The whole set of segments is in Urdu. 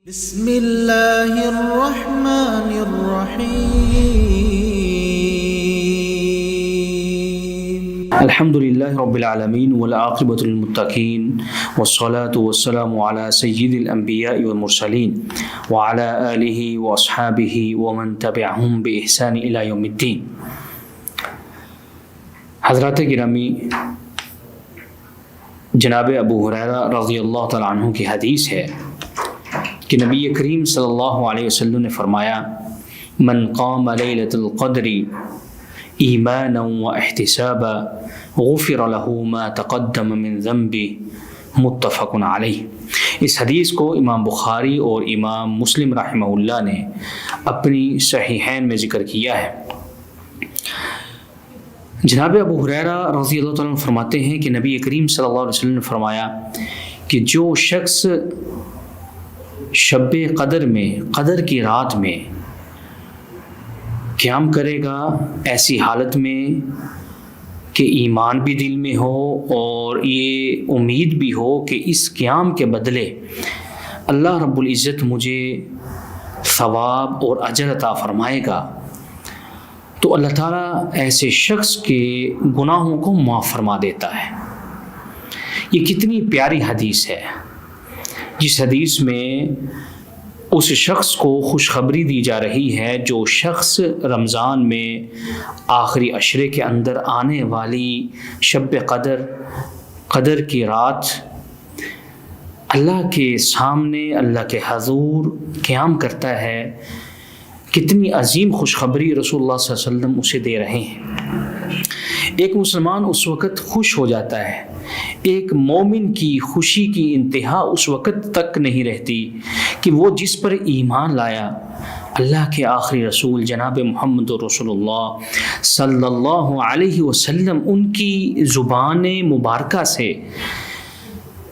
بسم اللہ الرحمن الرحیم الحمد للہ رب العالمین والعاقبۃ للمتقین والصلاة والسلام علی سید الانبیاء والمرسلین وعلی آلہ واصحابہ ومن تبعہم بإحسان الی یوم الدین۔ حضرات گرامی، جناب ابو ہریرہ رضی اللہ تعالیٰ عنہ کی حدیث ہے کہ نبی کریم صلی اللہ علیہ وسلم نے فرمایا، من قام لیلۃ القدر ایمانا واحتسابا غفر له ما تقدم من ذنبه، متفق علیہ۔ اس حدیث کو امام بخاری اور امام مسلم رحمہ اللہ نے اپنی صحیحین میں ذکر کیا ہے۔ جناب ابو ہریرہ رضی اللہ تعالیٰ عنہ فرماتے ہیں کہ نبی کریم صلی اللہ علیہ وسلم نے فرمایا کہ جو شخص شب قدر میں، قدر کی رات میں قیام کرے گا، ایسی حالت میں کہ ایمان بھی دل میں ہو اور یہ امید بھی ہو کہ اس قیام کے بدلے اللہ رب العزت مجھے ثواب اور اجر عطا فرمائے گا، تو اللہ تعالیٰ ایسے شخص کے گناہوں کو معاف فرما دیتا ہے۔ یہ کتنی پیاری حدیث ہے، جس حدیث میں اس شخص کو خوشخبری دی جا رہی ہے جو شخص رمضان میں آخری عشرے کے اندر آنے والی شب قدر کی رات اللہ کے سامنے، اللہ کے حضور قیام کرتا ہے، کتنی عظیم خوشخبری رسول اللہ صلی اللہ علیہ وسلم اسے دے رہے ہیں۔ ایک مسلمان اس وقت خوش ہو جاتا ہے، ایک مومن کی خوشی کی انتہا اس وقت تک نہیں رہتی کہ وہ جس پر ایمان لایا، اللہ کے آخری رسول جناب محمد رسول اللہ صلی اللہ علیہ وسلم، ان کی زبان مبارکہ سے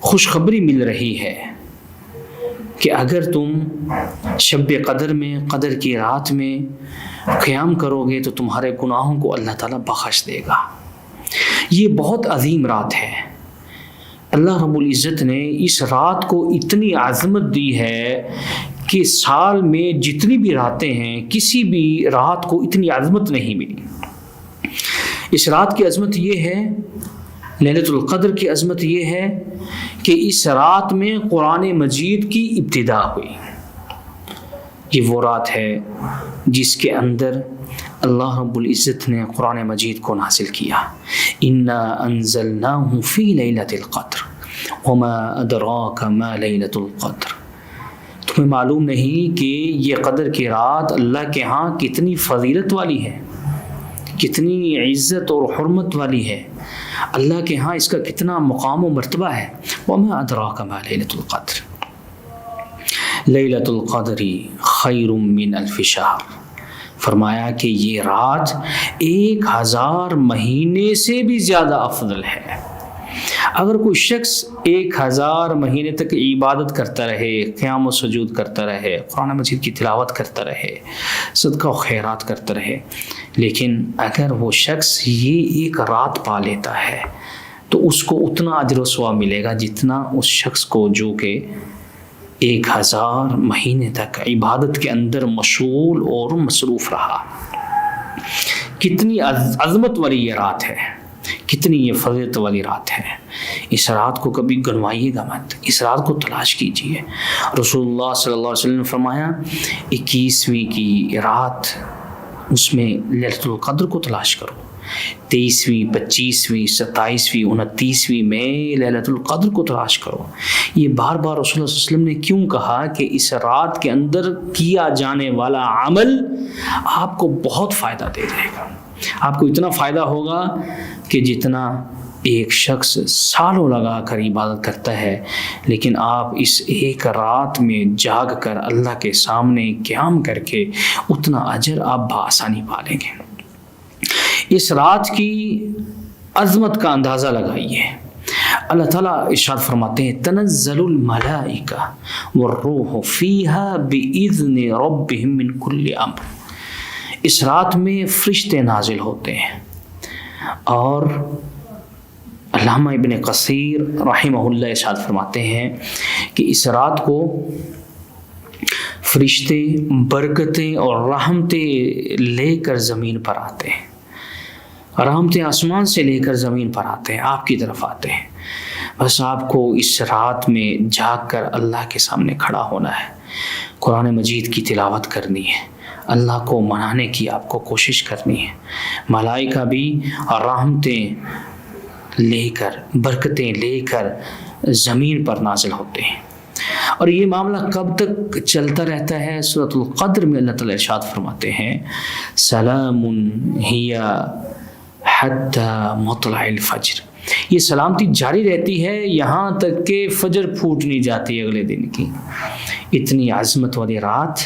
خوشخبری مل رہی ہے کہ اگر تم شب قدر میں، قدر کی رات میں قیام کرو گے تو تمہارے گناہوں کو اللہ تعالیٰ بخش دے گا۔ یہ بہت عظیم رات ہے۔ اللہ رب العزت نے اس رات کو اتنی عظمت دی ہے کہ سال میں جتنی بھی راتیں ہیں، کسی بھی رات کو اتنی عظمت نہیں ملی۔ اس رات کی عظمت یہ ہے، لیلۃ القدر کی عظمت یہ ہے کہ اس رات میں قرآن مجید کی ابتدا ہوئی۔ یہ وہ رات ہے جس کے اندر اللہ رب العزت نے قرآن مجید کو نازل کیا۔ انا انزلناہ فی لیلۃ القدر وما ادراک ما لیلۃ القدر۔ تمہیں معلوم نہیں کہ یہ قدر کی رات اللہ کے ہاں کتنی فضیلت والی ہے، کتنی عزت اور حرمت والی ہے، اللہ کے ہاں اس کا کتنا مقام و مرتبہ ہے۔ وما ادراک ما لیلۃ القدر، لیلۃ القدر خیر من الف شہر۔ فرمایا کہ یہ رات 1000 مہینے سے بھی زیادہ افضل ہے۔ اگر کوئی شخص 1000 مہینے تک عبادت کرتا رہے، قیام و سجود کرتا رہے، قرآن مجید کی تلاوت کرتا رہے، صدقہ و خیرات کرتا رہے، لیکن اگر وہ شخص یہ ایک رات پا لیتا ہے تو اس کو اتنا اجر و ثواب ملے گا جتنا اس شخص کو جو کہ 1000 مہینے تک عبادت کے اندر مشغول اور مصروف رہا۔ کتنی عظمت والی یہ رات ہے، کتنی یہ فضیلت والی رات ہے۔ اس رات کو کبھی گنوائیے گا مت، اس رات کو تلاش کیجیے۔ رسول اللہ صلی اللہ علیہ وسلم نے فرمایا 21ویں کی رات، اس میں لیلۃ القدر کو تلاش کرو، 23ویں، 25ویں، 27ویں، 29ویں میں لیلۃ القدر کو تلاش کرو۔ یہ بار بار رسول اللہ صلی اللہ علیہ وسلم نے کیوں کہا کہ اس رات کے اندر کیا جانے والا عمل آپ کو بہت فائدہ دے جائے گا۔ آپ کو اتنا فائدہ ہوگا کہ جتنا ایک شخص سالوں لگا کر عبادت کرتا ہے، لیکن آپ اس ایک رات میں جاگ کر اللہ کے سامنے قیام کر کے اتنا اجر آپ بآسانی پا لیں گے۔ اس رات کی عظمت کا اندازہ لگائیے۔ اللہ تعالیٰ ارشاد فرماتے ہیں تنزل الملائکہ والروح فیہا بإذن ربہم من کل امر۔ اس رات میں فرشتے نازل ہوتے ہیں، اور علامہ ابن کثیر رحمہ اللہ ارشاد فرماتے ہیں کہ اس رات کو فرشتے برکتیں اور رحمتیں لے کر زمین پر آتے ہیں، رحمتیں آسمان سے لے کر زمین پر آتے ہیں، آپ کی طرف آتے ہیں۔ بس آپ کو اس رات میں جاگ کر اللہ کے سامنے کھڑا ہونا ہے، قرآن مجید کی تلاوت کرنی ہے، اللہ کو منانے کی آپ کو کوشش کرنی ہے۔ ملائکہ بھی رحمتیں لے کر، برکتیں لے کر زمین پر نازل ہوتے ہیں۔ اور یہ معاملہ کب تک چلتا رہتا ہے؟ سورۃ القدر میں اللہ تعالیٰ ارشاد فرماتے ہیں سلام ہی حتی مطلع الفجر، یہ سلامتی جاری رہتی ہے یہاں تک کہ فجر پھوٹ نہیں جاتی اگلے دن کی۔ اتنی عظمت والی رات،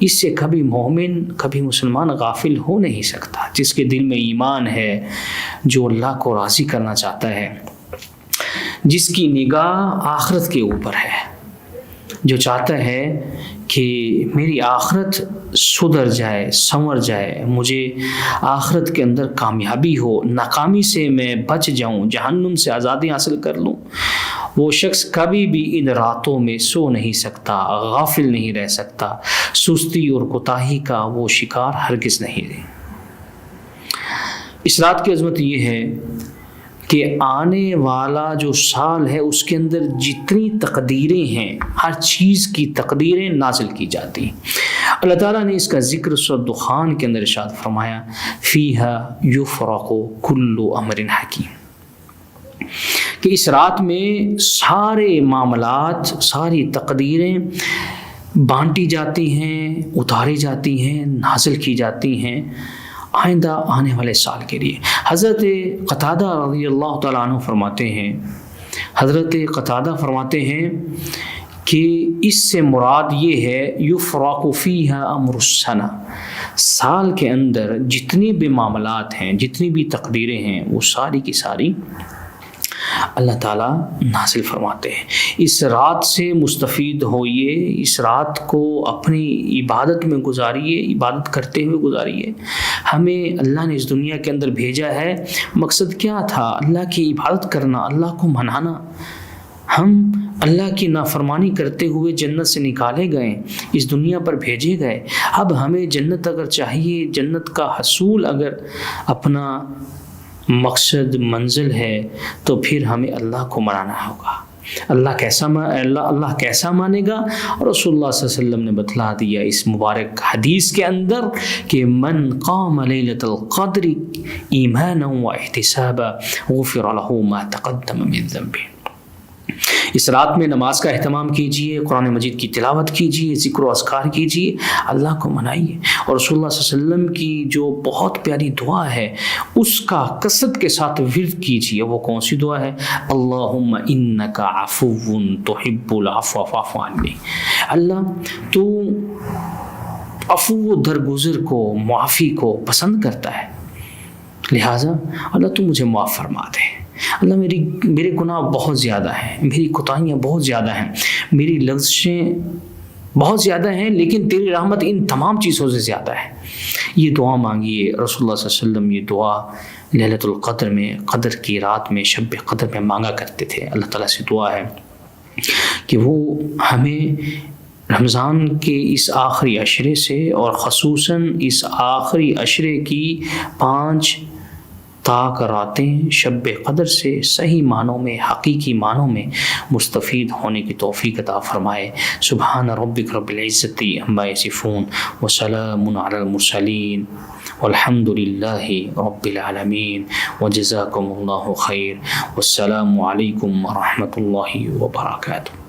اس سے کبھی مومن، کبھی مسلمان غافل ہو نہیں سکتا۔ جس کے دل میں ایمان ہے، جو اللہ کو راضی کرنا چاہتا ہے، جس کی نگاہ آخرت کے اوپر ہے، جو چاہتا ہے کہ میری آخرت سدھر جائے، سنور جائے، مجھے آخرت کے اندر کامیابی ہو، ناکامی سے میں بچ جاؤں، جہنم سے آزادی حاصل کر لوں، وہ شخص کبھی بھی ان راتوں میں سو نہیں سکتا، غافل نہیں رہ سکتا، سستی اور کوتاہی کا وہ شکار ہرگز نہیں رہے۔ اس رات کی عظمت یہ ہے کہ آنے والا جو سال ہے اس کے اندر جتنی تقدیریں ہیں، ہر چیز کی تقدیریں نازل کی جاتی ہیں۔ اللہ تعالیٰ نے اس کا ذکر سورۃ دخان کے اندر ارشاد فرمایا فیہا یفرق کل امر حکیم، کہ اس رات میں سارے معاملات، ساری تقدیریں بانٹی جاتی ہیں، اتاری جاتی ہیں، نازل کی جاتی ہیں آئندہ آنے والے سال کے لیے۔ حضرت قتادہ رضی اللہ تعالیٰ عنہ فرماتے ہیں، حضرت قتادہ فرماتے ہیں کہ اس سے مراد یہ ہے یفرق فیہا امر السنہ، سال کے اندر جتنی بھی معاملات ہیں، جتنی بھی تقدیریں ہیں، وہ ساری کی ساری اللہ تعالیٰ نازل فرماتے ہیں۔ اس رات سے مستفید ہوئیے، اس رات کو اپنی عبادت میں گزاریے، عبادت کرتے ہوئے گزاریے۔ ہمیں اللہ نے اس دنیا کے اندر بھیجا ہے، مقصد کیا تھا؟ اللہ کی عبادت کرنا، اللہ کو منانا۔ ہم اللہ کی نافرمانی کرتے ہوئے جنت سے نکالے گئے، اس دنیا پر بھیجے گئے۔ اب ہمیں جنت اگر چاہیے، جنت کا حصول اگر اپنا مقصد منزل ہے، تو پھر ہمیں اللہ کو منانا ہوگا۔ اللہ کیسا مانے گا؟ اور رسول اللہ صلی اللہ علیہ وسلم نے بتلا دیا اس مبارک حدیث کے اندر کہ من قام لیلۃ القدر ایمانا واحتسابا غفر له ما تقدم من ذنبه۔ اس رات میں نماز کا اہتمام کیجیے، قرآن مجید کی تلاوت کیجیے، ذکر و اذکار کیجیے، اللہ کو منائیے۔ اور رسول اللہ صلی اللہ علیہ وسلم کی جو بہت پیاری دعا ہے، اس کا کثرت کے ساتھ ورد کیجیے۔ وہ کون سی دعا ہے؟ اللہم انک عفو تحب العفو فاعف عنی۔ اللہ تو عفو و درگزر کو، معافی کو پسند کرتا ہے، لہٰذا اللہ تو مجھے معاف فرما دے۔ اللہ میرے گناہ بہت زیادہ ہیں، میری کوتاہیاں بہت زیادہ ہیں، میری لغزشیں بہت زیادہ ہیں، لیکن تیری رحمت ان تمام چیزوں سے زیادہ ہے۔ یہ دعا مانگیے۔ رسول اللہ صلی اللہ علیہ وسلم یہ دعا لیلۃ القدر میں، قدر کی رات میں، شب قدر میں مانگا کرتے تھے۔ اللہ تعالیٰ سے دعا ہے کہ وہ ہمیں رمضان کے اس آخری عشرے سے، اور خصوصاً اس آخری عشرے کی 5 تاک راتیں شب قدر سے صحیح معنوں میں، حقیقی معنوں میں مستفید ہونے کی توفیق عطا فرمائے۔ سبحان ربک رب العزت عما یصفون وسلام علی المرسلین والحمد للہ رب العالمین وجزاکم اللہ خیر والسلام علیکم ورحمۃ اللہ وبرکاتہ۔